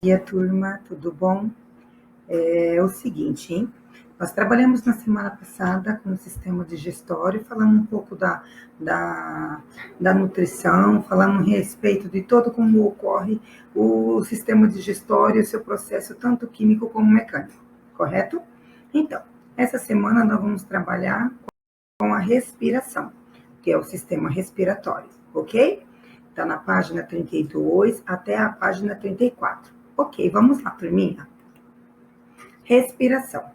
dia, turma, tudo bom? É o seguinte, hein? Nós trabalhamos na semana passada com o sistema digestório, falando um pouco da nutrição, falando a respeito de todo como ocorre o sistema digestório, o seu processo tanto químico como mecânico, correto? Então, essa semana nós vamos trabalhar com a respiração, que é o sistema respiratório, ok? Está na página 32 até a página 34. Ok, vamos lá, turminha. Respiração.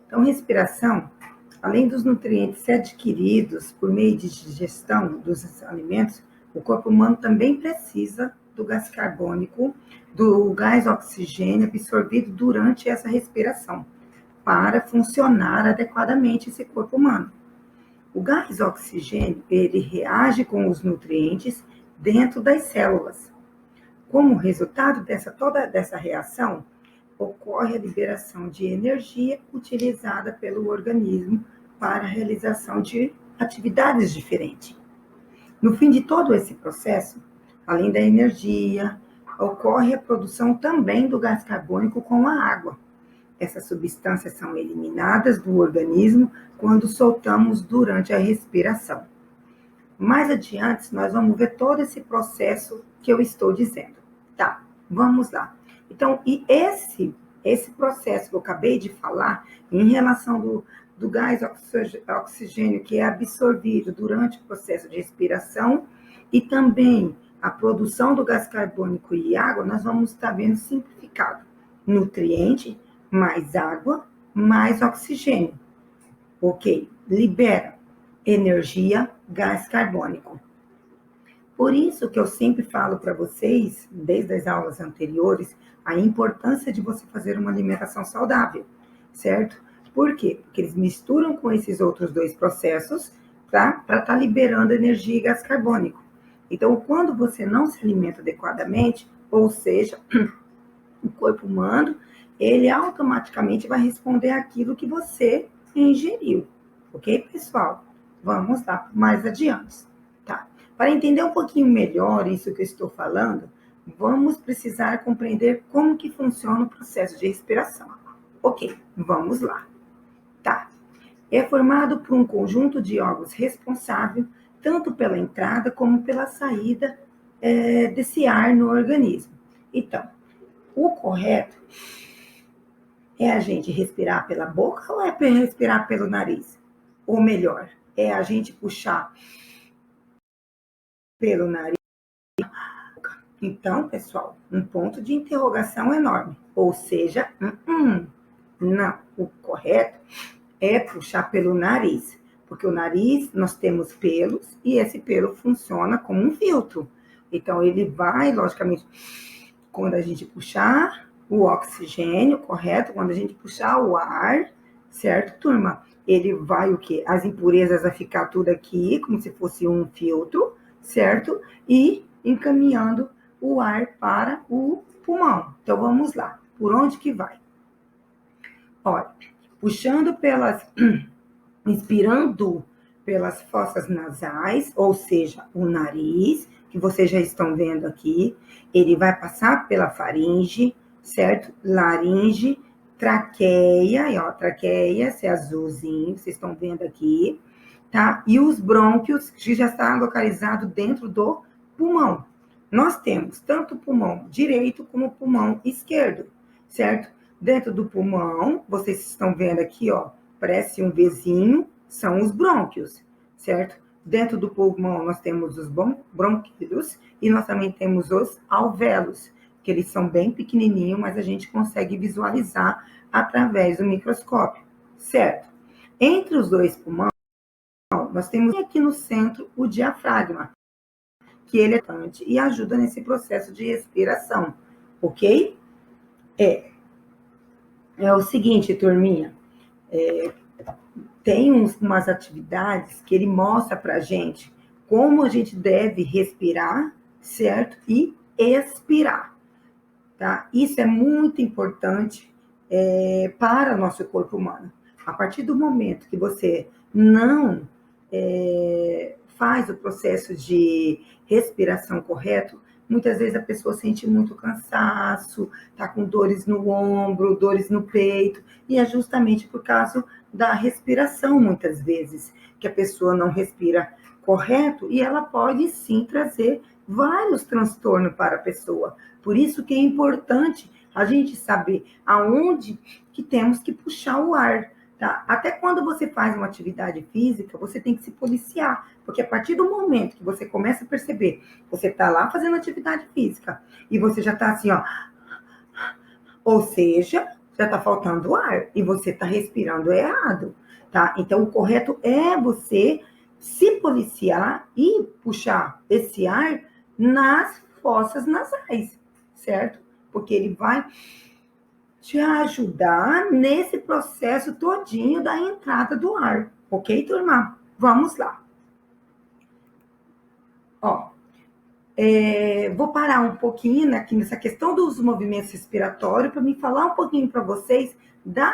Então, respiração, além dos nutrientes adquiridos por meio de digestão dos alimentos, o corpo humano também precisa do gás carbônico, do gás oxigênio absorvido durante essa respiração, para funcionar adequadamente esse corpo humano. O gás oxigênio, ele reage com os nutrientes dentro das células. Como resultado toda dessa reação, ocorre a liberação de energia utilizada pelo organismo para a realização de atividades diferentes. No fim de todo esse processo, além da energia, ocorre a produção também do gás carbônico com a água. Essas substâncias são eliminadas do organismo quando soltamos durante a respiração. Mais adiante, nós vamos ver todo esse processo que eu estou dizendo. Tá, vamos lá. Então, e esse processo que eu acabei de falar, em relação do gás oxigênio que é absorvido durante o processo de respiração, e também a produção do gás carbônico e água, nós vamos estar vendo simplificado. Nutriente, mais água, mais oxigênio. Ok, libera energia, gás carbônico. Por isso que eu sempre falo para vocês, desde as aulas anteriores, a importância de você fazer uma alimentação saudável, certo? Por quê? Porque eles misturam com esses outros dois processos para estar liberando energia e gás carbônico. Então, quando você não se alimenta adequadamente, ou seja, o corpo humano, ele automaticamente vai responder aquilo que você ingeriu. Ok, pessoal? Vamos lá mais adiante, tá? Para entender um pouquinho melhor isso que eu estou falando, vamos precisar compreender como que funciona o processo de respiração. Ok, vamos lá. Tá. É formado por um conjunto de órgãos responsável tanto pela entrada como pela saída desse ar no organismo. Então, o correto é a gente respirar pela boca ou é respirar pelo nariz? Ou melhor, é a gente puxar pelo nariz? Então, pessoal, um ponto de interrogação enorme. Ou seja, não, o correto é puxar pelo nariz. Porque o nariz, nós temos pelos e esse pelo funciona como um filtro. Então, ele vai, logicamente, quando a gente puxar o oxigênio, correto? Quando a gente puxar o ar, certo, turma? Ele vai o quê? As impurezas vai ficar tudo aqui, como se fosse um filtro, certo? E encaminhando o ar para o pulmão. Então, vamos lá. Por onde que vai? Olha, puxando inspirando pelas fossas nasais, ou seja, o nariz, que vocês já estão vendo aqui, ele vai passar pela faringe, certo? Laringe, traqueia, e ó, traqueia, esse azulzinho, vocês estão vendo aqui, tá? E os brônquios, que já está localizado dentro do pulmão. Nós temos tanto o pulmão direito como o pulmão esquerdo, certo? Dentro do pulmão, vocês estão vendo aqui, ó, parece um Vzinho, são os brônquios, certo? Dentro do pulmão nós temos os bronquíolos e nós também temos os alvéolos, que eles são bem pequenininhos, mas a gente consegue visualizar através do microscópio, certo? Entre os dois pulmões, nós temos aqui no centro o diafragma, que ele é importante e ajuda nesse processo de respiração, ok? É o seguinte, turminha, tem umas atividades que ele mostra pra gente como a gente deve respirar, certo? E expirar, tá? Isso é muito importante para o nosso corpo humano. A partir do momento que você não faz o processo de respiração correto, muitas vezes a pessoa sente muito cansaço, está com dores no ombro, dores no peito, e é justamente por causa da respiração, muitas vezes, que a pessoa não respira correto, e ela pode sim trazer vários transtornos para a pessoa. Por isso que é importante a gente saber aonde que temos que puxar o ar, tá? Até quando você faz uma atividade física, você tem que se policiar, porque a partir do momento que você começa a perceber, você tá lá fazendo atividade física e você já tá assim, ó, ou seja, já tá faltando ar e você tá respirando errado, tá? Então o correto é você se policiar e puxar esse ar nas fossas nasais, certo? Porque ele vai te ajudar nesse processo todinho da entrada do ar, ok, turma? Vamos lá. Ó, vou parar um pouquinho aqui nessa questão dos movimentos respiratórios para me falar um pouquinho para vocês da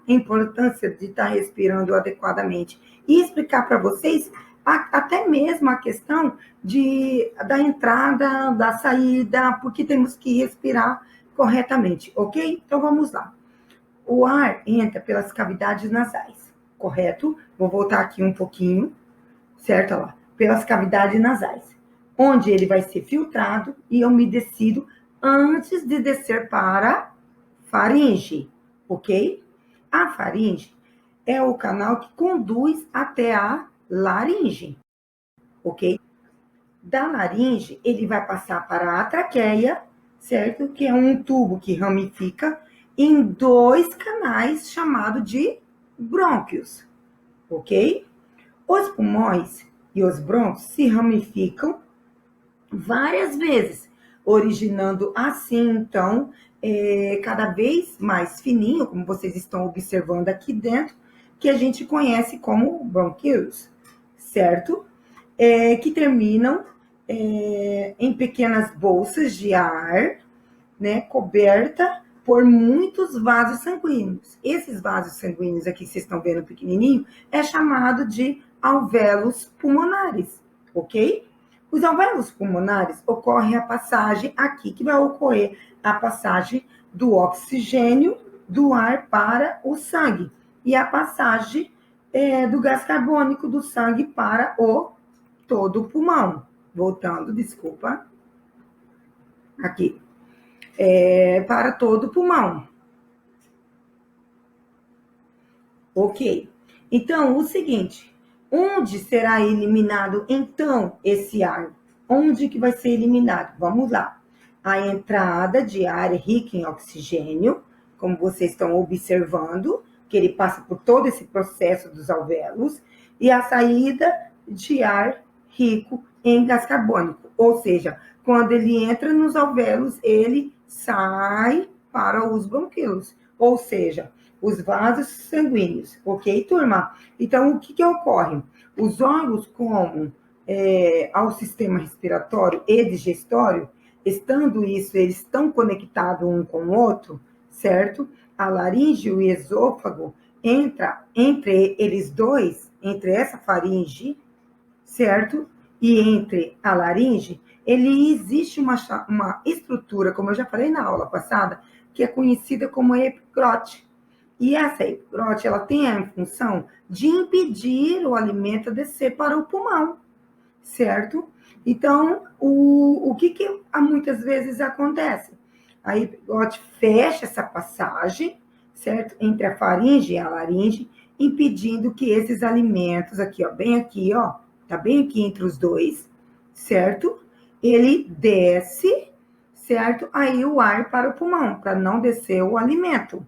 importância de estar respirando adequadamente e explicar para vocês até mesmo a questão da entrada, da saída, porque temos que respirar corretamente, ok? Então vamos lá. O ar entra pelas cavidades nasais, correto? Vou voltar aqui um pouquinho, certo? Olha lá, pelas cavidades nasais, onde ele vai ser filtrado e umedecido antes de descer para a faringe, ok? A faringe é o canal que conduz até a laringe, ok? Da laringe, ele vai passar para a traqueia, certo? Que é um tubo que ramifica em 2 canais chamados de brônquios, ok? Os pulmões e os brônquios se ramificam várias vezes, originando assim, então, cada vez mais fininho, como vocês estão observando aqui dentro, que a gente conhece como bronquíolos, certo? Que terminam em pequenas bolsas de ar, né, coberta por muitos vasos sanguíneos. Esses vasos sanguíneos aqui que vocês estão vendo pequenininho é chamado de alvéolos pulmonares, ok? Os alvéolos pulmonares ocorre a passagem aqui que vai ocorrer a passagem do oxigênio do ar para o sangue e a passagem do gás carbônico do sangue para todo o pulmão. Voltando, desculpa. Aqui. Para todo o pulmão. Ok. Então, o seguinte, onde será eliminado, então, esse ar? Onde que vai ser eliminado? Vamos lá. A entrada de ar rica em oxigênio, como vocês estão observando, que ele passa por todo esse processo dos alvéolos, e a saída de ar rico em gás carbônico. Ou seja, quando ele entra nos alvéolos, ele sai para os bronquíolos. Ou seja, os vasos sanguíneos, ok, turma? Então, o que ocorre? Os órgãos como ao sistema respiratório e digestório, estando isso, eles estão conectados um com o outro, certo? A laringe e o esôfago entre eles dois, entre essa faringe, certo? E entre a laringe, existe uma estrutura, como eu já falei na aula passada, que é conhecida como epiglote. E essa epiglote, ela tem a função de impedir o alimento a descer para o pulmão, certo? Então, o que muitas vezes acontece? A epiglote fecha essa passagem, certo? Entre a faringe e a laringe, impedindo que esses alimentos aqui, ó, bem aqui, ó, tá bem aqui entre os dois, certo? Ele desce, certo? Aí o ar para o pulmão, para não descer o alimento,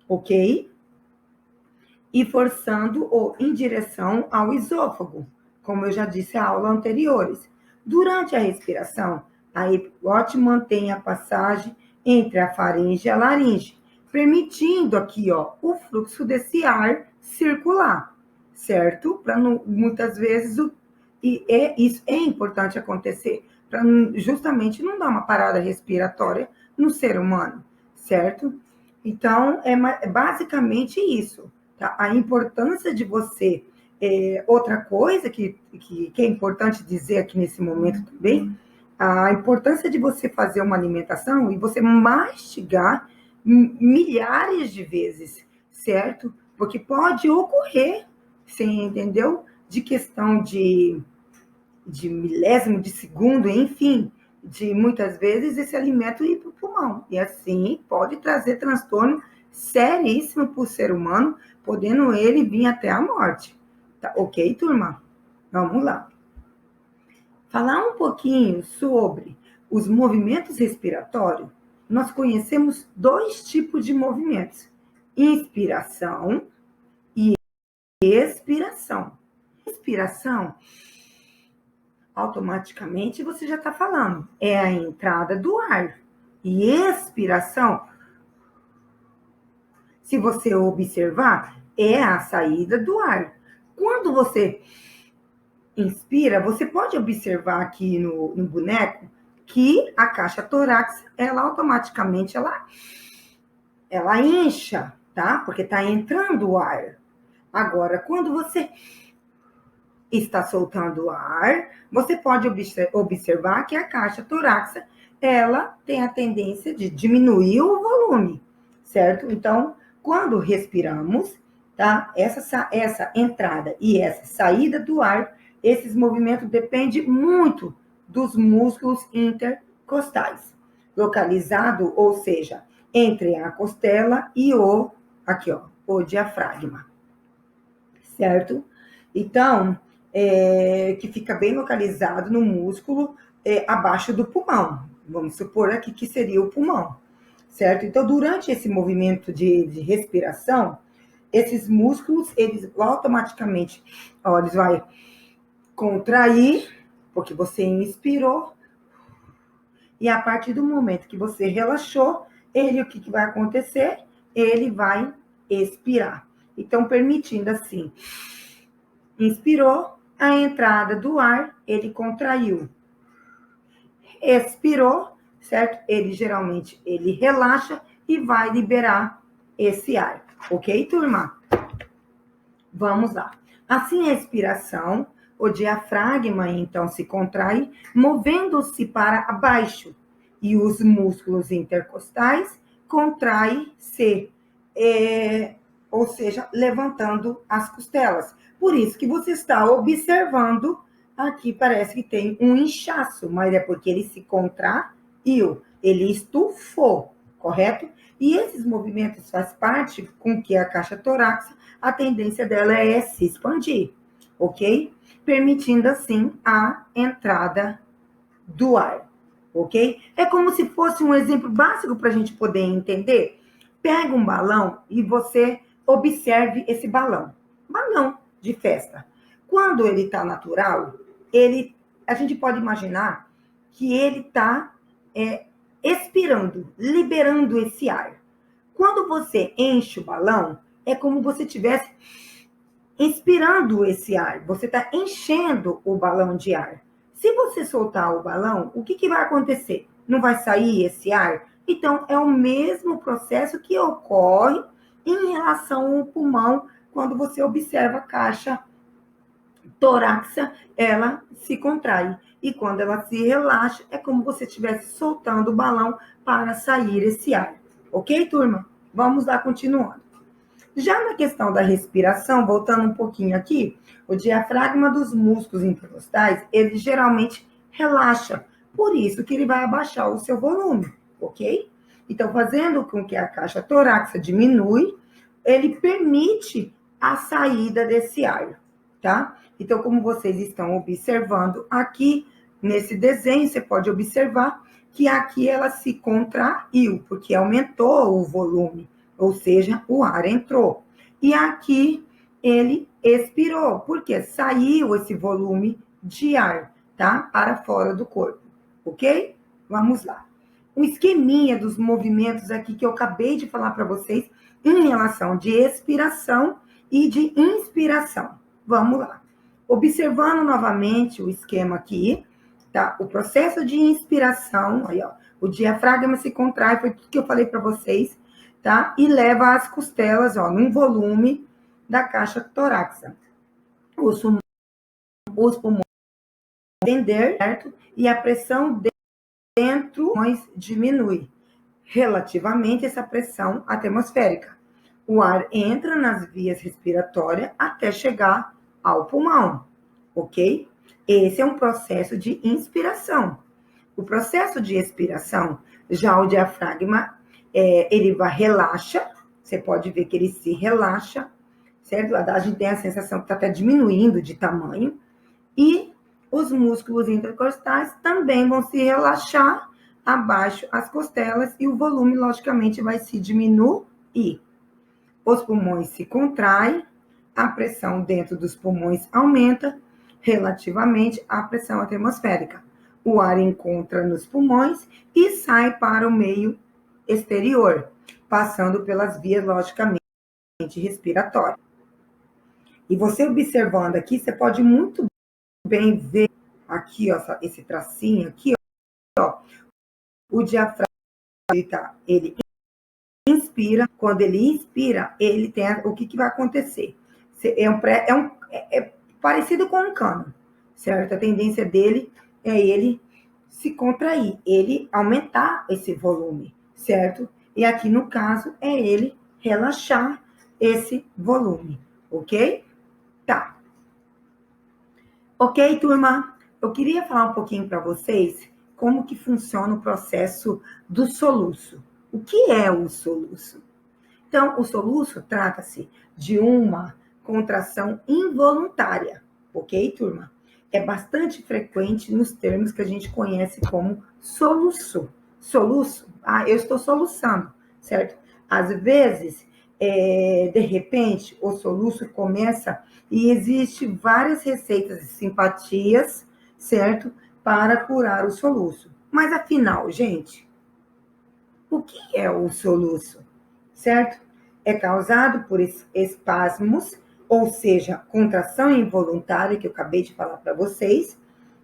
ok? E forçando-o em direção ao esôfago, como eu já disse em aula anteriores. Durante a respiração, a epiglote mantém a passagem entre a faringe e a laringe, permitindo aqui, ó, o fluxo desse ar circular, certo? Para muitas vezes isso é importante acontecer, para justamente não dar uma parada respiratória no ser humano, certo? Então, é basicamente isso, tá? A importância de você... outra coisa que é importante dizer aqui nesse momento também, a importância de você fazer uma alimentação e você mastigar milhares de vezes, certo? Porque pode ocorrer, você entendeu? De questão de milésimo de segundo, enfim, de muitas vezes esse alimento ir para o pulmão. E assim pode trazer transtorno seríssimo para o ser humano, podendo ele vir até a morte. Tá, ok, turma? Vamos lá. Falar um pouquinho sobre os movimentos respiratórios. Nós conhecemos dois tipos de movimentos: inspiração e expiração. Inspiração, automaticamente você já está falando, é a entrada do ar. E expiração, se você observar, é a saída do ar. Quando você inspira, você pode observar aqui no boneco que a caixa torácica, ela automaticamente, ela incha, tá? Porque está entrando o ar. Agora, quando você está soltando o ar, você pode observar que a caixa torácica, ela tem a tendência de diminuir o volume, certo? Então, quando respiramos, tá? Essa entrada e essa saída do ar, esses movimentos dependem muito dos músculos intercostais, localizado, ou seja, entre a costela e o diafragma, certo? Então, que fica bem localizado no músculo abaixo do pulmão. Vamos supor aqui que seria o pulmão, certo? Então, durante esse movimento de respiração, esses músculos, eles automaticamente, eles vão contrair, porque você inspirou, e a partir do momento que você relaxou, o que vai acontecer? Ele vai expirar. Então, permitindo assim, inspirou, a entrada do ar, ele contraiu. Expirou, certo? Ele relaxa e vai liberar esse ar. Ok, turma? Vamos lá. Assim, a expiração, o diafragma, então, se contrai, movendo-se para baixo. E os músculos intercostais contraem-se, ou seja, levantando as costelas. Por isso que você está observando, aqui parece que tem um inchaço, mas é porque ele se contraiu, ele estufou, correto? E esses movimentos faz parte com que a caixa torácica, a tendência dela é se expandir, ok? Permitindo assim a entrada do ar, ok? É como se fosse um exemplo básico para a gente poder entender. Pega um balão e você observe esse balão. Balão de festa. Quando ele está natural, a gente pode imaginar que ele está expirando, liberando esse ar. Quando você enche o balão, é como você estivesse inspirando esse ar. Você está enchendo o balão de ar. Se você soltar o balão, o que vai acontecer? Não vai sair esse ar? Então, é o mesmo processo que ocorre em relação ao pulmão, quando você observa a caixa torácica, ela se contrai. E quando ela se relaxa, é como se você estivesse soltando o balão para sair esse ar. Ok, turma? Vamos lá, continuando. Já na questão da respiração, voltando um pouquinho aqui, o diafragma dos músculos intercostais, ele geralmente relaxa. Por isso que ele vai abaixar o seu volume, ok? Então, fazendo com que a caixa torácica diminui, ele permite a saída desse ar, tá? Então, como vocês estão observando aqui, nesse desenho, você pode observar que aqui ela se contraiu, porque aumentou o volume, ou seja, o ar entrou. E aqui ele expirou, porque saiu esse volume de ar, tá? Para fora do corpo, ok? Vamos lá. Um esqueminha dos movimentos aqui que eu acabei de falar para vocês em relação de expiração e de inspiração. Vamos lá. Observando novamente o esquema aqui, tá? O processo de inspiração, aí, ó, o diafragma se contrai, foi tudo que eu falei para vocês, tá? E leva as costelas, ó, num volume da caixa torácica. Os pulmões tender, certo? E a pressão dentro diminui relativamente essa pressão atmosférica. O ar entra nas vias respiratórias até chegar ao pulmão, ok? Esse é um processo de inspiração. O processo de expiração, já o diafragma, ele relaxa, você pode ver que ele se relaxa, certo? A gente tem a sensação que está até diminuindo de tamanho, e os músculos intercostais também vão se relaxar abaixo as costelas e o volume, logicamente, vai se diminuir. Os pulmões se contraem, a pressão dentro dos pulmões aumenta relativamente à pressão atmosférica. O ar encontra nos pulmões e sai para o meio exterior, passando pelas vias, logicamente, respiratórias. E você observando aqui, você pode muito bem ver aqui, ó, esse tracinho aqui, ó, o diafragma, ele inspira, quando ele inspira, ele tem o que vai acontecer? É parecido com um cano, certo? A tendência dele é ele se contrair, ele aumentar esse volume, certo? E aqui no caso é ele relaxar esse volume, ok? Tá. Ok, turma? Eu queria falar um pouquinho para vocês como que funciona o processo do soluço. O que é o soluço? Então, o soluço trata-se de uma contração involuntária, ok, turma? É bastante frequente nos termos que a gente conhece como soluço. Soluço, eu estou soluçando, certo? Às vezes, de repente, o soluço começa e existe várias receitas de simpatias, certo? Para curar o soluço. Mas, afinal, gente, o que é o soluço? Certo? É causado por espasmos, ou seja, contração involuntária, que eu acabei de falar para vocês,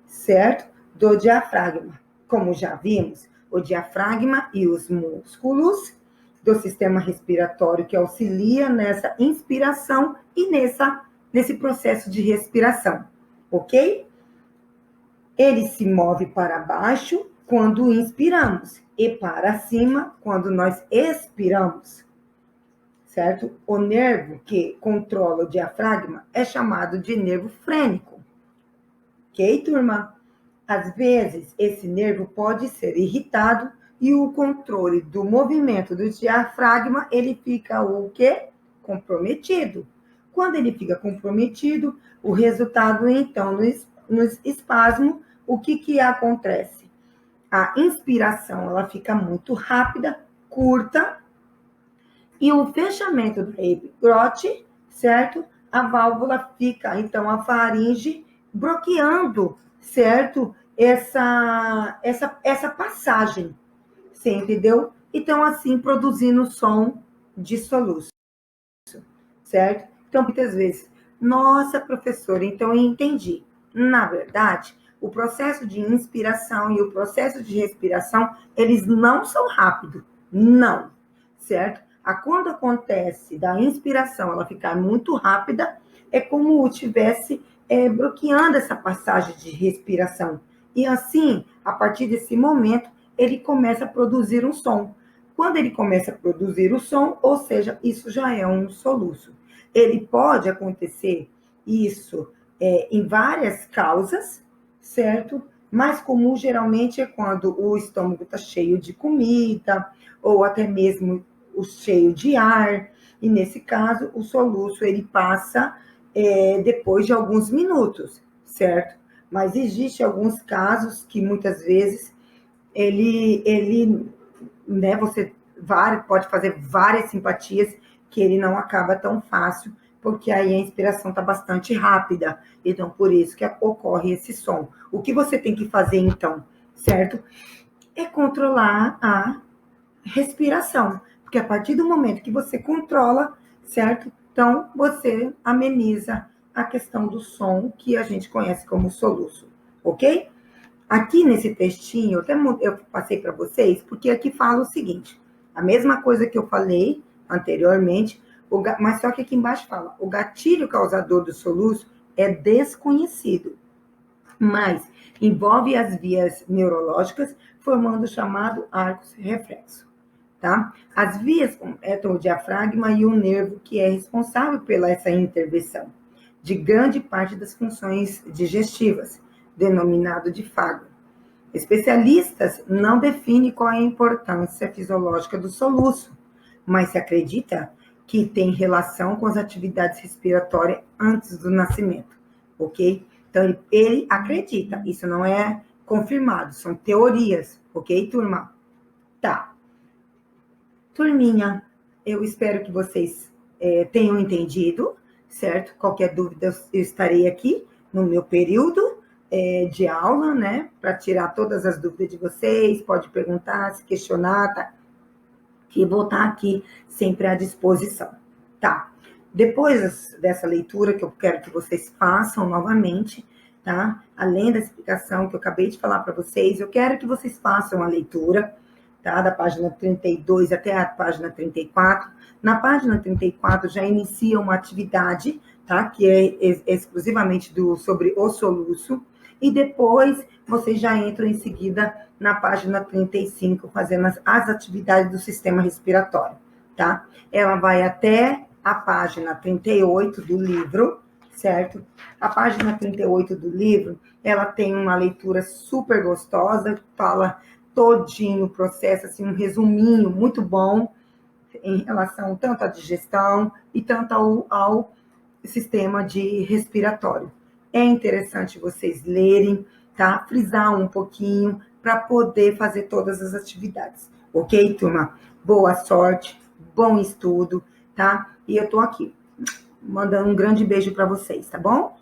certo? Do diafragma. Como já vimos, o diafragma e os músculos do sistema respiratório que auxilia nessa inspiração e nesse processo de respiração, ok? Ele se move para baixo quando inspiramos e para cima quando nós expiramos, certo? O nervo que controla o diafragma é chamado de nervo frênico, ok, turma? Às vezes, esse nervo pode ser irritado e o controle do movimento do diafragma, ele fica o quê? Comprometido. Quando ele fica comprometido, o resultado, então, no espasmo, o que acontece? A inspiração, ela fica muito rápida, curta, e o fechamento do epigrote, certo? A válvula fica, então, a faringe bloqueando, certo? Essa passagem, você entendeu? Então, assim, produzindo som de soluço, certo? Então, muitas vezes, nossa, professora, então eu entendi. Na verdade, o processo de inspiração e o processo de respiração, eles não são rápidos, não, certo? Quando acontece da inspiração, ela ficar muito rápida, é como tivesse bloqueando essa passagem de respiração. E assim, a partir desse momento, ele começa a produzir um som. Quando ele começa a produzir o som, ou seja, isso já é um soluço. Ele pode acontecer isso em várias causas, certo? Mais comum geralmente é quando o estômago está cheio de comida, ou até mesmo o cheio de ar, e nesse caso o soluço ele passa depois de alguns minutos, certo? Mas existe alguns casos que muitas vezes né, você pode fazer várias simpatias que ele não acaba tão fácil, porque aí a inspiração está bastante rápida. Então, por isso que ocorre esse som. O que você tem que fazer, então, certo? É controlar a respiração. Porque a partir do momento que você controla, certo? Então, você ameniza a questão do som, que a gente conhece como soluço, ok? Aqui nesse textinho, eu passei para vocês, porque aqui fala o seguinte, a mesma coisa que eu falei anteriormente, mas só que aqui embaixo fala, o gatilho causador do soluço é desconhecido, mas envolve as vias neurológicas, formando o chamado arco reflexo, tá? As vias completam o diafragma e o nervo que é responsável pela essa intervenção de grande parte das funções digestivas, denominado difago. Especialistas não definem qual é a importância fisiológica do soluço, mas se acredita que tem relação com as atividades respiratórias antes do nascimento, ok? Então, ele acredita, isso não é confirmado, são teorias, ok, turma? Tá. Turminha, eu espero que vocês tenham entendido, certo? Qualquer dúvida, eu estarei aqui no meu período de aula, né? Para tirar todas as dúvidas de vocês, pode perguntar, se questionar, tá? Que vou estar aqui sempre à disposição, tá? Depois dessa leitura que eu quero que vocês façam novamente, tá? Além da explicação que eu acabei de falar para vocês, eu quero que vocês façam a leitura, tá? Da página 32 até a página 34. Na página 34 já inicia uma atividade, tá? Que é exclusivamente sobre o soluço. E depois vocês já entram em seguida na página 35, fazendo as atividades do sistema respiratório, tá? Ela vai até a página 38 do livro, certo? A página 38 do livro, ela tem uma leitura super gostosa, fala todinho o processo, assim, um resuminho muito bom em relação tanto à digestão e tanto ao sistema de respiratório. É interessante vocês lerem, tá? Frisar um pouquinho para poder fazer todas as atividades. Ok, turma? Boa sorte, bom estudo, tá? E eu tô aqui mandando um grande beijo para vocês, tá bom?